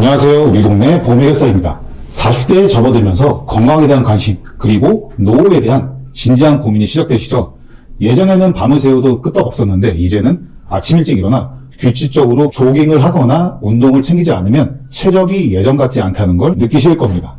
안녕하세요. 우리 동네 보험의결사입니다. 40대에 접어들면서 건강에 대한 관심 그리고 노후에 대한 진지한 고민이 시작되시죠. 예전에는 밤을 새워도 끄떡 없었는데 이제는 아침 일찍 일어나 규칙적으로 조깅을 하거나 운동을 챙기지 않으면 체력이 예전 같지 않다는 걸 느끼실 겁니다.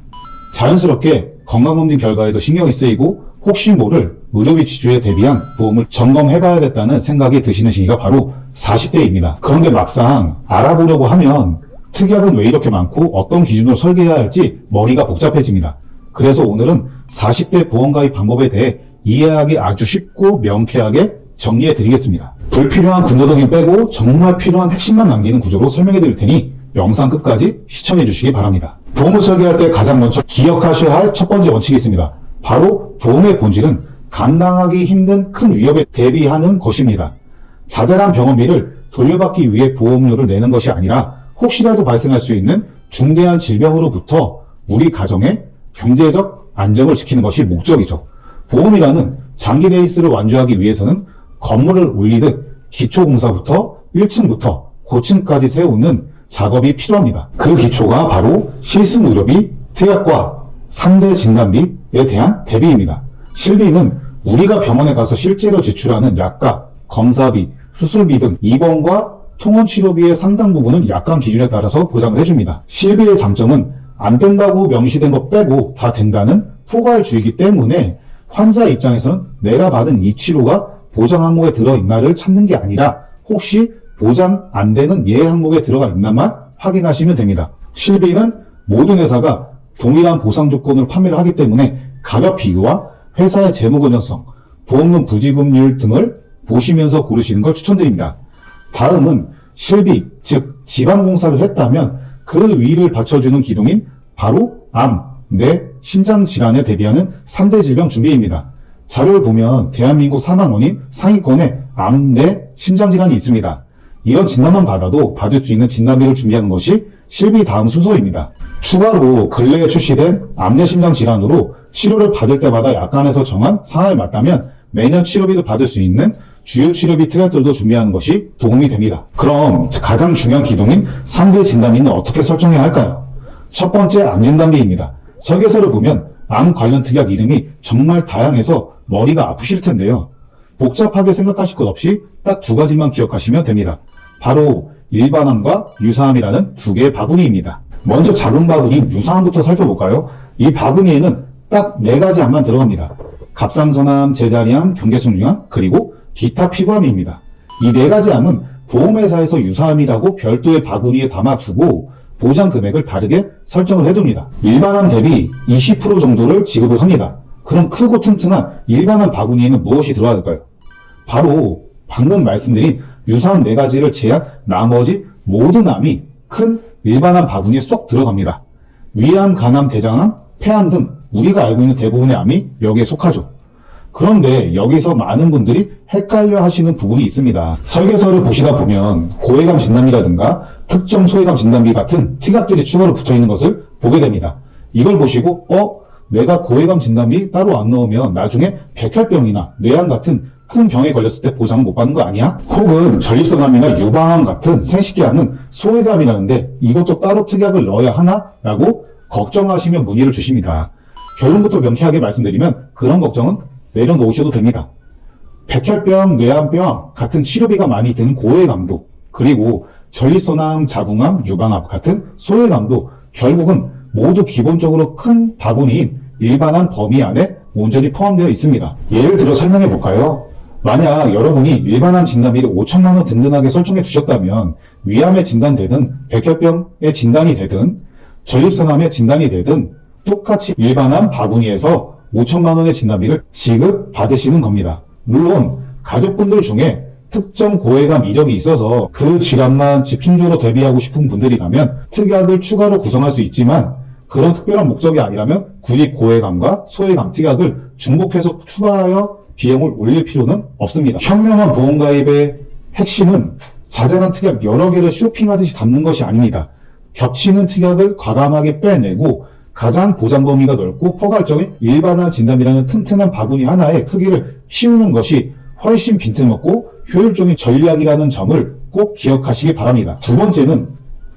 자연스럽게 건강검진 결과에도 신경이 쓰이고 혹시 모를 의료비 지출에 대비한 보험을 점검해봐야겠다는 생각이 드시는 시기가 바로 40대입니다. 그런데 막상 알아보려고 하면 특약은 왜 이렇게 많고 어떤 기준으로 설계해야 할지 머리가 복잡해집니다. 그래서 오늘은 40대 보험가입 방법에 대해 이해하기 아주 쉽고 명쾌하게 정리해 드리겠습니다. 불필요한 군더더기 빼고 정말 필요한 핵심만 남기는 구조로 설명해 드릴 테니 영상 끝까지 시청해 주시기 바랍니다. 보험을 설계할 때 가장 먼저 기억하셔야 할 첫 번째 원칙이 있습니다. 바로 보험의 본질은 감당하기 힘든 큰 위협에 대비하는 것입니다. 자잘한 병원비를 돌려받기 위해 보험료를 내는 것이 아니라 혹시라도 발생할 수 있는 중대한 질병으로부터 우리 가정의 경제적 안정을 지키는 것이 목적이죠. 보험이라는 장기 레이스를 완주하기 위해서는 건물을 올리듯 기초공사부터 1층부터 고층까지 세우는 작업이 필요합니다. 그 기초가 바로 실손 의료비, 특약과 상대 진단비에 대한 대비입니다. 실비는 우리가 병원에 가서 실제로 지출하는 약값, 검사비, 수술비 등 입원과 통원 치료비의 상당 부분은 약관 기준에 따라서 보장을 해줍니다. 실비의 장점은 안 된다고 명시된 것 빼고 다 된다는 포괄주의이기 때문에 환자 입장에서는 내가 받은 이 치료가 보장 항목에 들어있나를 찾는 게 아니라 혹시 보장 안 되는 예외 항목에 들어가 있나만 확인하시면 됩니다. 실비는 모든 회사가 동일한 보상 조건으로 판매를 하기 때문에 가격 비교와 회사의 재무 건전성, 보험금 부지급률 등을 보시면서 고르시는 걸 추천드립니다. 다음은 실비, 즉 지방공사를 했다면 그 위를 받쳐주는 기둥인 바로 암, 뇌, 심장 질환에 대비하는 3대 질병 준비입니다. 자료를 보면 대한민국 사망 원인 상위권에 암, 뇌, 심장 질환이 있습니다. 이런 진단만 받아도 받을 수 있는 진단비를 준비하는 것이 실비 다음 순서입니다. 추가로 근래에 출시된 암, 뇌, 심장 질환으로 치료를 받을 때마다 약관에서 정한 상한을 맞다면 매년 치료비를 받을 수 있는 주요 치료비 특약들도 준비하는 것이 도움이 됩니다. 그럼 가장 중요한 기둥인 3대 진단비는 어떻게 설정해야 할까요? 첫 번째 암 진단비입니다. 설계서를 보면 암 관련 특약 이름이 정말 다양해서 머리가 아프실 텐데요. 복잡하게 생각하실 것 없이 딱 두 가지만 기억하시면 됩니다. 바로 일반암과 유사암이라는 두 개의 바구니입니다. 먼저 작은 바구니 유사암부터 살펴볼까요? 이 바구니에는 딱 네 가지 암만 들어갑니다. 갑상선암, 제자리암, 경계성중암, 그리고 기타 피부암입니다. 이 네 가지 암은 보험회사에서 유사암이라고 별도의 바구니에 담아두고 보장 금액을 다르게 설정을 해둡니다. 일반암 대비 20% 정도를 지급을 합니다. 그럼 크고 튼튼한 일반암 바구니에는 무엇이 들어야 될까요? 바로 방금 말씀드린 유사암 네 가지를 제한 나머지 모든 암이 큰 일반암 바구니에 쏙 들어갑니다. 위암, 간암, 대장암, 폐암 등 우리가 알고 있는 대부분의 암이 여기에 속하죠. 그런데 여기서 많은 분들이 헷갈려 하시는 부분이 있습니다. 설계서를 보시다 보면 고해감 진단비라든가 특정 소해감 진단비 같은 특약들이 추가로 붙어 있는 것을 보게 됩니다. 이걸 보시고 내가 고해감 진단비 따로 안 넣으면 나중에 백혈병이나 뇌암 같은 큰 병에 걸렸을 때 보장을 못 받는 거 아니야? 혹은 전립선암이나 유방암 같은 생식기암은 소해감이라는데 이것도 따로 특약을 넣어야 하나? 라고 걱정하시면 문의를 주십니다. 결론부터 명쾌하게 말씀드리면 그런 걱정은 내려놓으셔도 됩니다. 백혈병, 뇌암병 같은 치료비가 많이 드는 고해감도 그리고 전립선암, 자궁암, 유방암 같은 소해감도 결국은 모두 기본적으로 큰 바구니인 일반암 범위 안에 온전히 포함되어 있습니다. 예를 들어 설명해 볼까요? 만약 여러분이 일반암 진단비를 5천만 원 든든하게 설정해 주셨다면 위암에 진단되든 백혈병에 진단이 되든 전립선암에 진단이 되든 똑같이 일반암 바구니에서 5천만 원의 진단비를 지급받으시는 겁니다. 물론 가족분들 중에 특정 고해감 이력이 있어서 그 질환만 집중적으로 대비하고 싶은 분들이라면 특약을 추가로 구성할 수 있지만 그런 특별한 목적이 아니라면 굳이 고해감과 소해감 특약을 중복해서 추가하여 비용을 올릴 필요는 없습니다. 현명한 보험가입의 핵심은 자잘한 특약 여러 개를 쇼핑하듯이 담는 것이 아닙니다. 겹치는 특약을 과감하게 빼내고 가장 보장 범위가 넓고 포괄적인 일반암 진단비라는 튼튼한 바구니 하나의 크기를 씌우는 것이 훨씬 빈틈없고 효율적인 전략이라는 점을 꼭 기억하시기 바랍니다. 두 번째는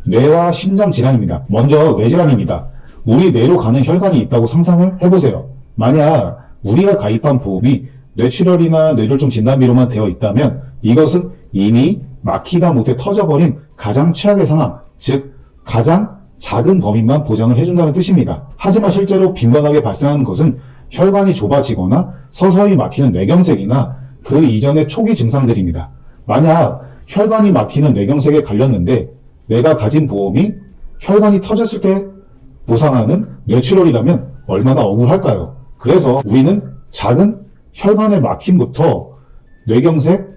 뇌와 심장 질환입니다. 먼저 뇌질환입니다. 우리 뇌로 가는 혈관이 있다고 상상을 해보세요. 만약 우리가 가입한 보험이 뇌출혈이나 뇌졸중 진단비로만 되어 있다면 이것은 이미 막히다 못해 터져버린 가장 최악의 상황, 즉 가장 작은 범위만 보장을 해준다는 뜻입니다. 하지만 실제로 빈번하게 발생하는 것은 혈관이 좁아지거나 서서히 막히는 뇌경색이나 그 이전의 초기 증상들입니다. 만약 혈관이 막히는 뇌경색에 걸렸는데 내가 가진 보험이 혈관이 터졌을 때 보상하는 뇌출혈이라면 얼마나 억울할까요? 그래서 우리는 작은 혈관의 막힘부터 뇌경색,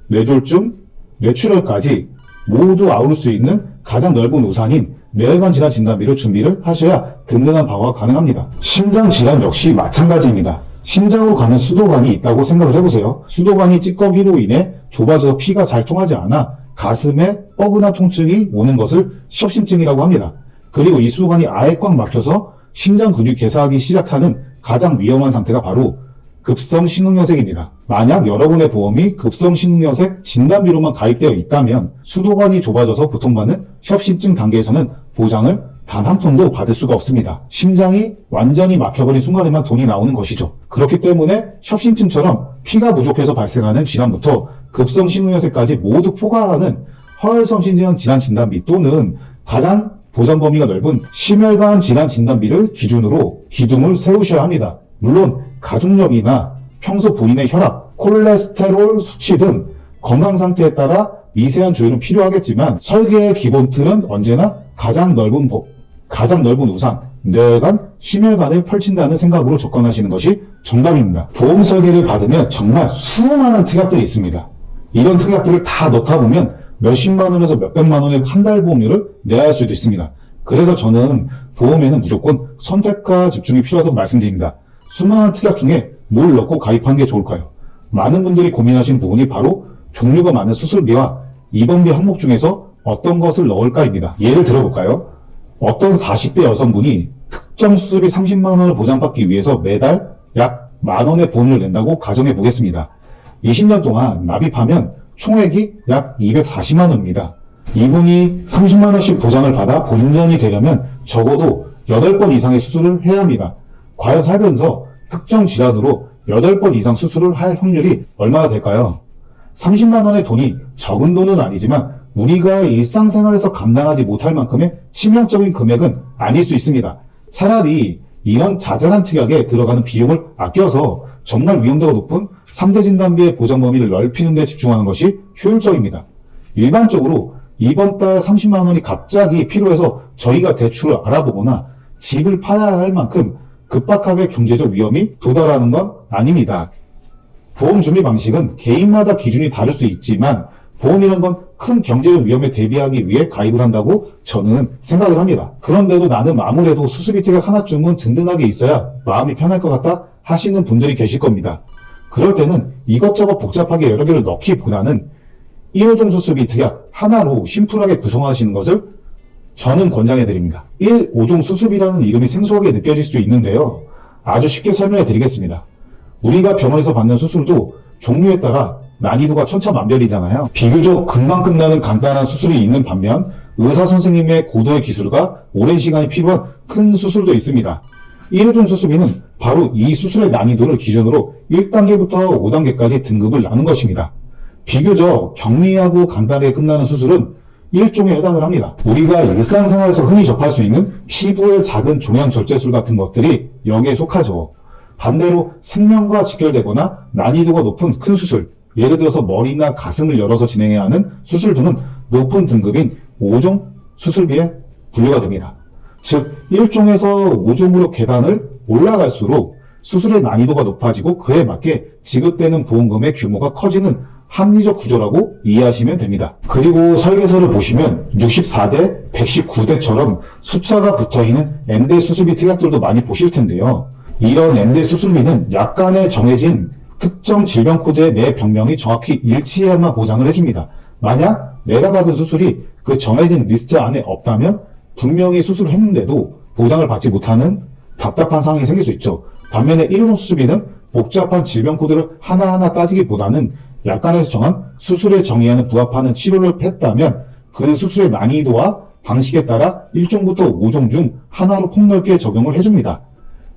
뇌졸중, 뇌출혈까지 모두 아우를 수 있는 가장 넓은 우산인 뇌혈관 질환 진단비를 준비를 하셔야 든든한 방어가 가능합니다. 심장 질환 역시 마찬가지입니다. 심장으로 가는 수도관이 있다고 생각을 해보세요. 수도관이 찌꺼기로 인해 좁아져서 피가 잘 통하지 않아 가슴에 뻐근한 통증이 오는 것을 협심증이라고 합니다. 그리고 이 수도관이 아예 꽉 막혀서 심장 근육이 괴사하기 시작하는 가장 위험한 상태가 바로 급성 심근경색입니다. 만약 여러분의 보험이 급성 심근경색 진단비로만 가입되어 있다면 수도관이 좁아져서 고통받는 협심증 단계에서는 보장을 단 한 푼도 받을 수가 없습니다. 심장이 완전히 막혀버린 순간에만 돈이 나오는 것이죠. 그렇기 때문에 협심증처럼 피가 부족해서 발생하는 질환부터 급성 심근경색까지 모두 포괄하는 허혈성 심장 질환 진단비 또는 가장 보장 범위가 넓은 심혈관 질환 진단비를 기준으로 기둥을 세우셔야 합니다. 물론 가족력이나 평소 본인의 혈압, 콜레스테롤 수치 등 건강 상태에 따라 미세한 조율은 필요하겠지만 설계의 기본 틀은 언제나 가장 넓은 우상, 뇌혈관, 심혈관을 펼친다는 생각으로 접근하시는 것이 정답입니다. 보험 설계를 받으면 정말 수많은 특약들이 있습니다. 이런 특약들을 다 넣다 보면 몇십만 원에서 몇백만 원의 한 달 보험료를 내야 할 수도 있습니다. 그래서 저는 보험에는 무조건 선택과 집중이 필요하다고 말씀드립니다. 수많은 특약 중에 뭘 넣고 가입하는 게 좋을까요? 많은 분들이 고민하신 부분이 바로 종류가 많은 수술비와 입원비 항목 중에서 어떤 것을 넣을까입니다. 예를 들어볼까요? 어떤 40대 여성분이 특정 수술비 30만 원을 보장받기 위해서 매달 약 만 원의 보험료를 낸다고 가정해 보겠습니다. 20년 동안 납입하면 총액이 약 240만 원입니다. 이분이 30만 원씩 보장을 받아 본전이 되려면 적어도 8번 이상의 수술을 해야 합니다. 과연 살면서 특정 질환으로 8번 이상 수술을 할 확률이 얼마나 될까요? 30만 원의 돈이 적은 돈은 아니지만 우리가 일상생활에서 감당하지 못할 만큼의 치명적인 금액은 아닐 수 있습니다. 차라리 이런 자잘한 특약에 들어가는 비용을 아껴서 정말 위험도가 높은 3대 진단비의 보장 범위를 넓히는 데 집중하는 것이 효율적입니다. 일반적으로 이번 달 30만 원이 갑자기 필요해서 저희가 대출을 알아보거나 집을 팔아야 할 만큼 급박하게 경제적 위험이 도달하는 건 아닙니다. 보험 준비 방식은 개인마다 기준이 다를 수 있지만 보험이란 건 큰 경제적 위험에 대비하기 위해 가입을 한다고 저는 생각을 합니다. 그런데도 나는 아무래도 수술비 특약 하나쯤은 든든하게 있어야 마음이 편할 것 같다 하시는 분들이 계실 겁니다. 그럴 때는 이것저것 복잡하게 여러 개를 넣기보다는 1호종 수술비 특약 하나로 심플하게 구성하시는 것을 저는 권장해 드립니다. 1호종 수술비라는 이름이 생소하게 느껴질 수 있는데요. 아주 쉽게 설명해 드리겠습니다. 우리가 병원에서 받는 수술도 종류에 따라 난이도가 천차만별이잖아요. 비교적 금방 끝나는 간단한 수술이 있는 반면 의사 선생님의 고도의 기술과 오랜 시간이 필요한 큰 수술도 있습니다. 1호종 수술비는 바로 이 수술의 난이도를 기준으로 1단계부터 5단계까지 등급을 나눈 것입니다. 비교적 경미하고 간단하게 끝나는 수술은 1종에 해당을 합니다. 우리가 일상생활에서 흔히 접할 수 있는 피부의 작은 종양 절제술 같은 것들이 여기에 속하죠. 반대로 생명과 직결되거나 난이도가 높은 큰 수술, 예를 들어서 머리나 가슴을 열어서 진행해야 하는 수술 등은 높은 등급인 5종 수술비에 분류가 됩니다. 즉 1종에서 5종으로 계단을 올라갈수록 수술의 난이도가 높아지고 그에 맞게 지급되는 보험금의 규모가 커지는 합리적 구조라고 이해하시면 됩니다. 그리고 설계서를 보시면 64대, 119대처럼 숫자가 붙어있는 N대 수술비 특약들도 많이 보실 텐데요. 이런 N대 수술비는 약간의 정해진 특정 질병 코드의 내 병명이 정확히 일치해야만 보장을 해줍니다. 만약 내가 받은 수술이 그 정해진 리스트 안에 없다면 분명히 수술을 했는데도 보장을 받지 못하는 답답한 상황이 생길 수 있죠. 반면에 1호종 수술비는 복잡한 질병 코드를 하나하나 따지기보다는 약관에서 정한 수술에 정의하는 부합하는 치료를 했다면 그 수술의 난이도와 방식에 따라 1종부터 5종 중 하나로 폭넓게 적용을 해줍니다.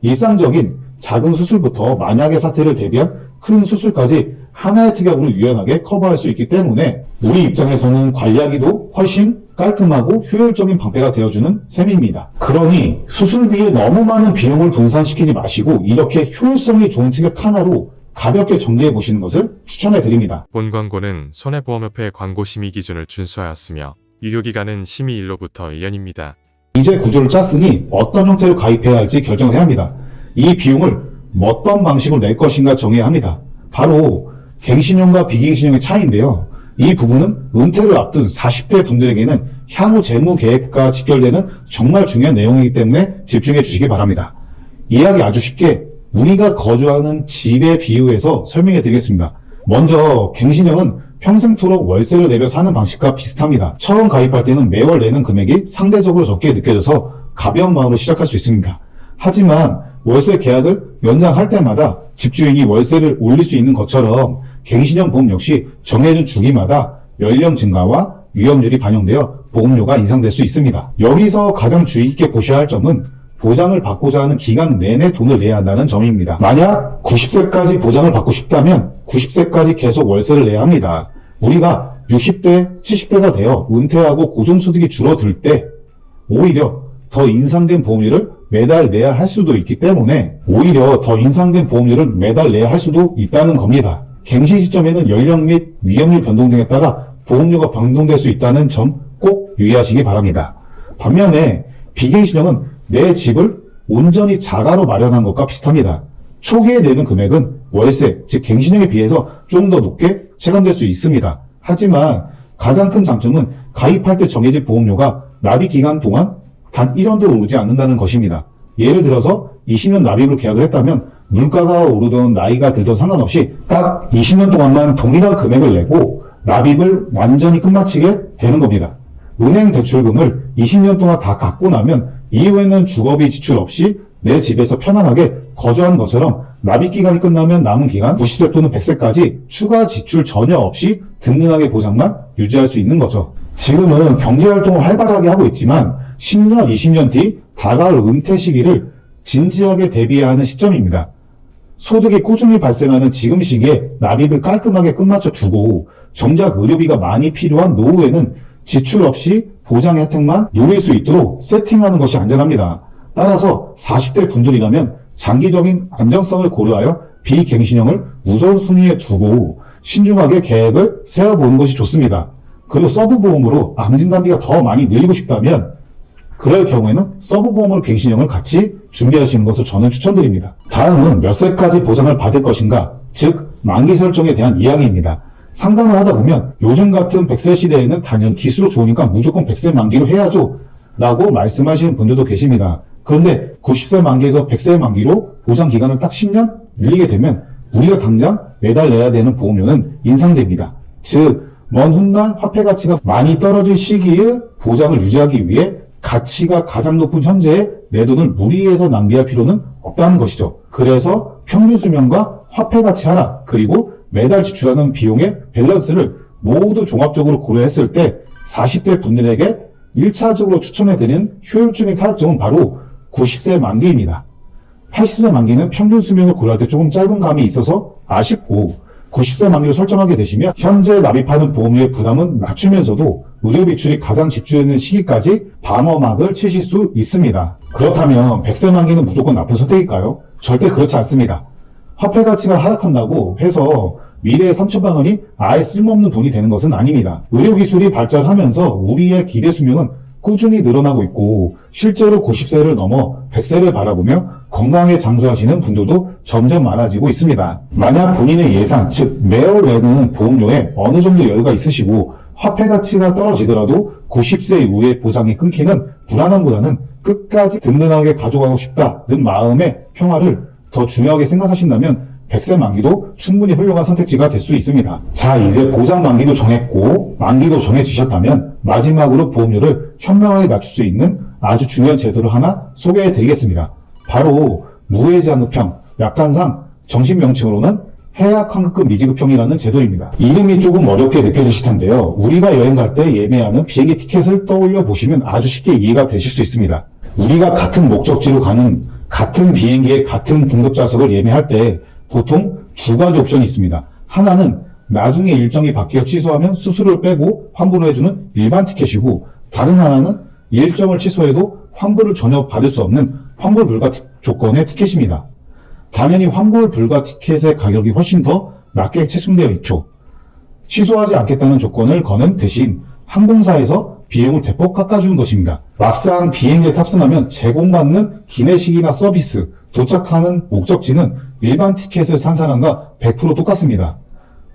일상적인 작은 수술부터 만약의 사태를 대비한 큰 수술까지 하나의 특약으로 유연하게 커버할 수 있기 때문에 우리 입장에서는 관리하기도 훨씬 깔끔하고 효율적인 방패가 되어주는 셈입니다. 그러니 수술비에 너무 많은 비용을 분산시키지 마시고 이렇게 효율성이 좋은 특약 하나로 가볍게 정리해 보시는 것을 추천해 드립니다. 본 광고는 손해보험협회 광고 심의 기준을 준수하였으며 유효기간은 심의일로부터 1년입니다. 이제 구조를 짰으니 어떤 형태로 가입해야 할지 결정을 해야 합니다. 이 비용을 어떤 방식으로 낼 것인가 정해야 합니다. 바로 갱신형과 비갱신형의 차이인데요. 이 부분은 은퇴를 앞둔 40대 분들에게는 향후 재무 계획과 직결되는 정말 중요한 내용이기 때문에 집중해 주시기 바랍니다. 이해하기 아주 쉽게 우리가 거주하는 집에 비유해서 설명해 드리겠습니다. 먼저 갱신형은 평생토록 월세를 내며 사는 방식과 비슷합니다. 처음 가입할 때는 매월 내는 금액이 상대적으로 적게 느껴져서 가벼운 마음으로 시작할 수 있습니다. 하지만 월세 계약을 연장할 때마다 집주인이 월세를 올릴 수 있는 것처럼 갱신형 보험 역시 정해진 주기마다 연령 증가와 위험률이 반영되어 보험료가 인상될 수 있습니다. 여기서 가장 주의 깊게 보셔야 할 점은 보장을 받고자 하는 기간 내내 돈을 내야 한다는 점입니다. 만약 90세까지 보장을 받고 싶다면 90세까지 계속 월세를 내야 합니다. 우리가 60대, 70대가 되어 은퇴하고 고정소득이 줄어들 때 오히려 더 인상된 보험료를 매달 내야 할 수도 있기 때문에 오히려 더 인상된 보험료를 매달 내야 할 수도 있다는 겁니다. 갱신 시점에는 연령 및 위험률 변동 등에 따라 보험료가 변동될 수 있다는 점 꼭 유의하시기 바랍니다. 반면에 비갱신형은 내 집을 온전히 자가로 마련한 것과 비슷합니다. 초기에 내는 금액은 월세, 즉 갱신형에 비해서 좀 더 높게 체감될 수 있습니다. 하지만 가장 큰 장점은 가입할 때 정해진 보험료가 납입 기간 동안 단 1원도 오르지 않는다는 것입니다. 예를 들어서 20년 납입을 계약을 했다면 물가가 오르든 나이가 들든 상관없이 딱 20년 동안만 동일한 금액을 내고 납입을 완전히 끝마치게 되는 겁니다. 은행 대출금을 20년 동안 다 갚고 나면 이후에는 주거비 지출 없이 내 집에서 편안하게 거주하는 것처럼 납입 기간이 끝나면 남은 기간 90세 또는 100세까지 추가 지출 전혀 없이 든든하게 보장만 유지할 수 있는 거죠. 지금은 경제활동을 활발하게 하고 있지만 10년, 20년 뒤 다가올 은퇴 시기를 진지하게 대비해야 하는 시점입니다. 소득이 꾸준히 발생하는 지금 시기에 납입을 깔끔하게 끝마쳐 두고 정작 의료비가 많이 필요한 노후에는 지출 없이 보장 혜택만 누릴 수 있도록 세팅하는 것이 안전합니다. 따라서 40대 분들이라면 장기적인 안정성을 고려하여 비갱신형을 우선순위에 두고 신중하게 계획을 세워보는 것이 좋습니다. 그리고 서브보험으로 암진단비가 더 많이 늘리고 싶다면 그럴 경우에는 서브보험으로 갱신형을 같이 준비하시는 것을 저는 추천드립니다. 다음은 몇 세까지 보장을 받을 것인가, 즉 만기 설정에 대한 이야기입니다. 상담을 하다 보면 요즘 같은 100세 시대에는 당연 기술이 좋으니까 무조건 100세 만기로 해야죠 라고 말씀하시는 분들도 계십니다. 그런데 90세 만기에서 100세 만기로 보장 기간을 딱 10년 늘리게 되면 우리가 당장 매달 내야 되는 보험료는 인상됩니다. 즉, 먼 훗날 화폐 가치가 많이 떨어질 시기에 보장을 유지하기 위해 가치가 가장 높은 현재에 내 돈을 무리해서 낭비할 필요는 없다는 것이죠. 그래서 평균 수명과 화폐 가치 하락, 그리고 매달 지출하는 비용의 밸런스를 모두 종합적으로 고려했을 때 40대 분들에게 1차적으로 추천해드리는 효율적인 타협점은 바로 90세 만기입니다. 80세 만기는 평균 수명을 고려할 때 조금 짧은 감이 있어서 아쉽고 90세 만기로 설정하게 되시면 현재 납입하는 보험료의 부담은 낮추면서도 의료 비출이 가장 집중되는 시기까지 방어막을 치실 수 있습니다. 그렇다면 100세 만기는 무조건 나쁜 선택일까요? 절대 그렇지 않습니다. 화폐 가치가 하락한다고 해서 미래의 3천만 원이 아예 쓸모없는 돈이 되는 것은 아닙니다. 의료기술이 발전하면서 우리의 기대 수명은 꾸준히 늘어나고 있고 실제로 90세를 넘어 100세를 바라보며 건강에 장수하시는 분들도 점점 많아지고 있습니다. 만약 본인의 예산, 즉 매월 내는 보험료에 어느 정도 여유가 있으시고 화폐 가치가 떨어지더라도 90세 이후에 보장이 끊기는 불안함보다는 끝까지 든든하게 가져가고 싶다는 마음의 평화를 더 중요하게 생각하신다면 100세 만기도 충분히 훌륭한 선택지가 될 수 있습니다. 자, 이제 보장 만기도 정했고 만기도 정해지셨다면 마지막으로 보험료를 현명하게 낮출 수 있는 아주 중요한 제도를 하나 소개해 드리겠습니다. 바로 무해지환급형, 약관상 정식 명칭으로는 해약 환급금 미지급형이라는 제도입니다. 이름이 조금 어렵게 느껴지실 텐데요. 우리가 여행 갈 때 예매하는 비행기 티켓을 떠올려 보시면 아주 쉽게 이해가 되실 수 있습니다. 우리가 같은 목적지로 가는 같은 비행기의 같은 등급 좌석을 예매할 때 보통 두 가지 옵션이 있습니다. 하나는 나중에 일정이 바뀌어 취소하면 수수료를 빼고 환불을 해주는 일반 티켓이고, 다른 하나는 일정을 취소해도 환불을 전혀 받을 수 없는 환불 불가 조건의 티켓입니다. 당연히 환불 불가 티켓의 가격이 훨씬 더 낮게 책정되어 있죠. 취소하지 않겠다는 조건을 거는 대신 항공사에서 비용을 대폭 깎아주는 것입니다. 막상 비행기에 탑승하면 제공받는 기내식이나 서비스, 도착하는 목적지는 일반 티켓을 산 사람과 100% 똑같습니다.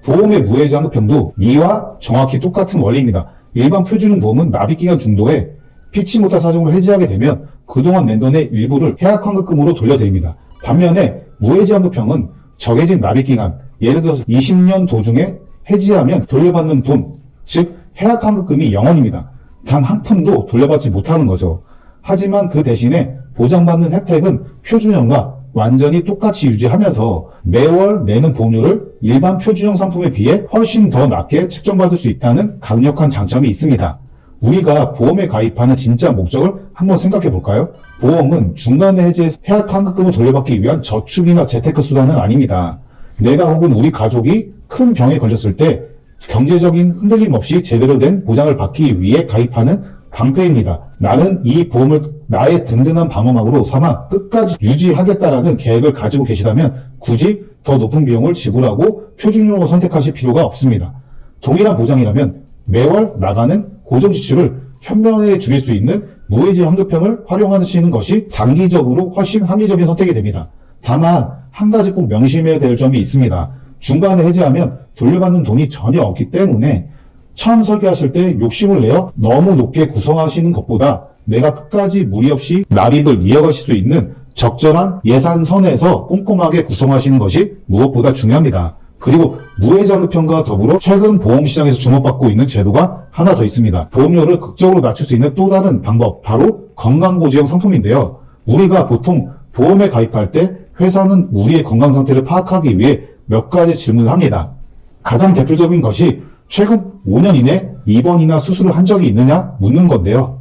보험의 무해지 환급형도 이와 정확히 똑같은 원리입니다. 일반 표준형 보험은 납입기간 중도에 피치 못할 사정을 해지하게 되면 그동안 낸 돈의 일부를 해약 환급금으로 돌려드립니다. 반면에 무해지 환급형은 정해진 납입기간, 예를 들어서 20년 도중에 해지하면 돌려받는 돈, 즉 해약 환급금이 0원입니다. 단 한 푼도 돌려받지 못하는 거죠. 하지만 그 대신에 보장받는 혜택은 표준형과 완전히 똑같이 유지하면서 매월 내는 보험료를 일반 표준형 상품에 비해 훨씬 더 낮게 책정받을 수 있다는 강력한 장점이 있습니다. 우리가 보험에 가입하는 진짜 목적을 한번 생각해 볼까요? 보험은 중간에 해지해서 해약 환급금을 돌려받기 위한 저축이나 재테크 수단은 아닙니다. 내가 혹은 우리 가족이 큰 병에 걸렸을 때 경제적인 흔들림 없이 제대로 된 보장을 받기 위해 가입하는 방패입니다. 나는 이 보험을 나의 든든한 방어막으로 삼아 끝까지 유지하겠다라는 계획을 가지고 계시다면 굳이 더 높은 비용을 지불하고 표준형으로 선택하실 필요가 없습니다. 동일한 보장이라면 매월 나가는 고정 지출을 현명하게 줄일 수 있는 무해지 환급형을 활용하시는 것이 장기적으로 훨씬 합리적인 선택이 됩니다. 다만 한 가지 꼭 명심해야 될 점이 있습니다. 중간에 해지하면 돌려받는 돈이 전혀 없기 때문에 처음 설계하실 때 욕심을 내어 너무 높게 구성하시는 것보다 내가 끝까지 무리 없이 납입을 이어가실 수 있는 적절한 예산선에서 꼼꼼하게 구성하시는 것이 무엇보다 중요합니다. 그리고 무해지 환급형과 더불어 최근 보험시장에서 주목받고 있는 제도가 하나 더 있습니다. 보험료를 극적으로 낮출 수 있는 또 다른 방법, 바로 건강보지형 상품인데요. 우리가 보통 보험에 가입할 때 회사는 우리의 건강 상태를 파악하기 위해 몇 가지 질문을 합니다. 가장 대표적인 것이 최근 5년 이내 입원이나 수술을 한 적이 있느냐 묻는 건데요.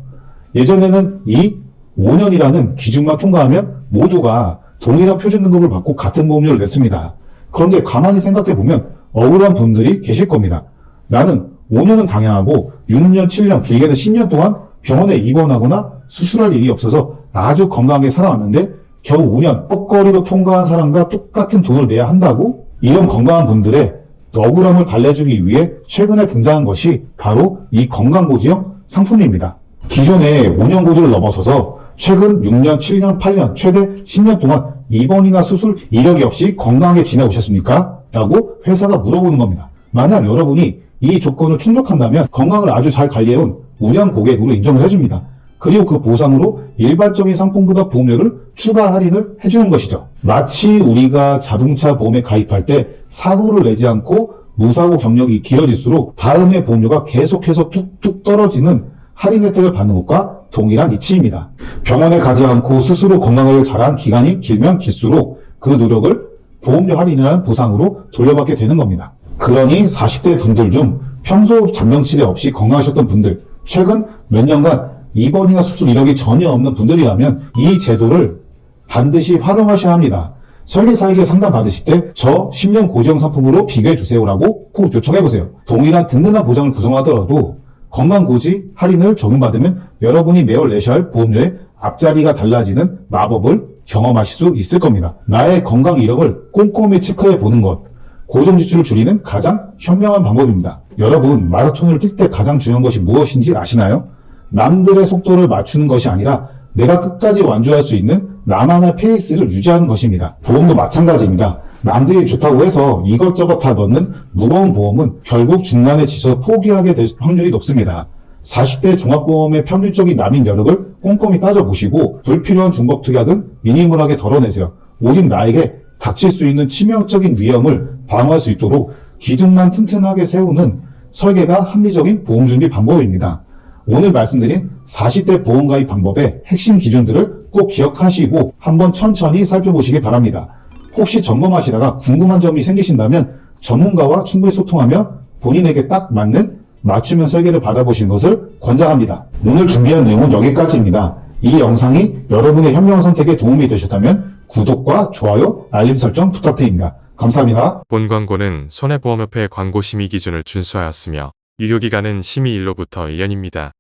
예전에는 이 5년이라는 기준만 통과하면 모두가 동일한 표준 등급을 받고 같은 보험료를 냈습니다. 그런데 가만히 생각해 보면 억울한 분들이 계실 겁니다. 나는 5년은 당연하고 6년, 7년, 길게는 10년 동안 병원에 입원하거나 수술할 일이 없어서 아주 건강하게 살아왔는데 겨우 5년 뻑거리로 통과한 사람과 똑같은 돈을 내야 한다고? 이런 건강한 분들의 억울함을 달래주기 위해 최근에 등장한 것이 바로 이 건강보지형 상품입니다. 기존의 5년 고지를 넘어서서 최근 6년, 7년, 8년, 최대 10년 동안 입원이나 수술 이력이 없이 건강하게 지내오셨습니까? 라고 회사가 물어보는 겁니다. 만약 여러분이 이 조건을 충족한다면 건강을 아주 잘 관리해온 우량 고객으로 인정을 해줍니다. 그리고 그 보상으로 일반적인 상품보다 보험료를 추가 할인을 해주는 것이죠. 마치 우리가 자동차 보험에 가입할 때 사고를 내지 않고 무사고 경력이 길어질수록 다음의 보험료가 계속해서 뚝뚝 떨어지는 할인 혜택을 받는 것과 동일한 이치입니다. 병원에 가지 않고 스스로 건강을 잘한 기간이 길면 길수록 그 노력을 보험료 할인이라는 보상으로 돌려받게 되는 겁니다. 그러니 40대 분들 중 평소 잔병치레 없이 건강하셨던 분들, 최근 몇 년간 입원이나 수술 이력이 전혀 없는 분들이라면 이 제도를 반드시 활용하셔야 합니다. 설계사에게 상담 받으실 때 저 10년 고지형 상품으로 비교해 주세요라고 꼭 요청해 보세요. 동일한 든든한 보장을 구성하더라도 건강고지 할인을 적용받으면 여러분이 매월 내셔야 할 보험료의 앞자리가 달라지는 마법을 경험하실 수 있을 겁니다. 나의 건강 이력을 꼼꼼히 체크해 보는 것, 고정 지출을 줄이는 가장 현명한 방법입니다. 여러분, 마라톤을 뛸 때 가장 중요한 것이 무엇인지 아시나요? 남들의 속도를 맞추는 것이 아니라 내가 끝까지 완주할 수 있는 나만의 페이스를 유지하는 것입니다. 보험도 마찬가지입니다. 남들이 좋다고 해서 이것저것 다 넣는 무거운 보험은 결국 중간에 지쳐 포기하게 될 확률이 높습니다. 40대 종합보험의 평균적인 납입 여력을 꼼꼼히 따져보시고 불필요한 중복 특약은 미니멀하게 덜어내세요. 오직 나에게 닥칠 수 있는 치명적인 위험을 방어할 수 있도록 기둥만 튼튼하게 세우는 설계가 합리적인 보험준비 방법입니다. 오늘 말씀드린 40대 보험가입 방법의 핵심 기준들을 꼭 기억하시고 한번 천천히 살펴보시기 바랍니다. 혹시 점검하시다가 궁금한 점이 생기신다면 전문가와 충분히 소통하며 본인에게 딱 맞는 맞춤형 설계를 받아보시는 것을 권장합니다. 오늘 준비한 내용은 여기까지입니다. 이 영상이 여러분의 현명 선택에 도움이 되셨다면 구독과 좋아요, 알림 설정 부탁드립니다. 감사합니다. 본 광고는 손해보험협회 광고 심의 기준을 준수하였으며 유효기간은 심의 일로부터 1년입니다.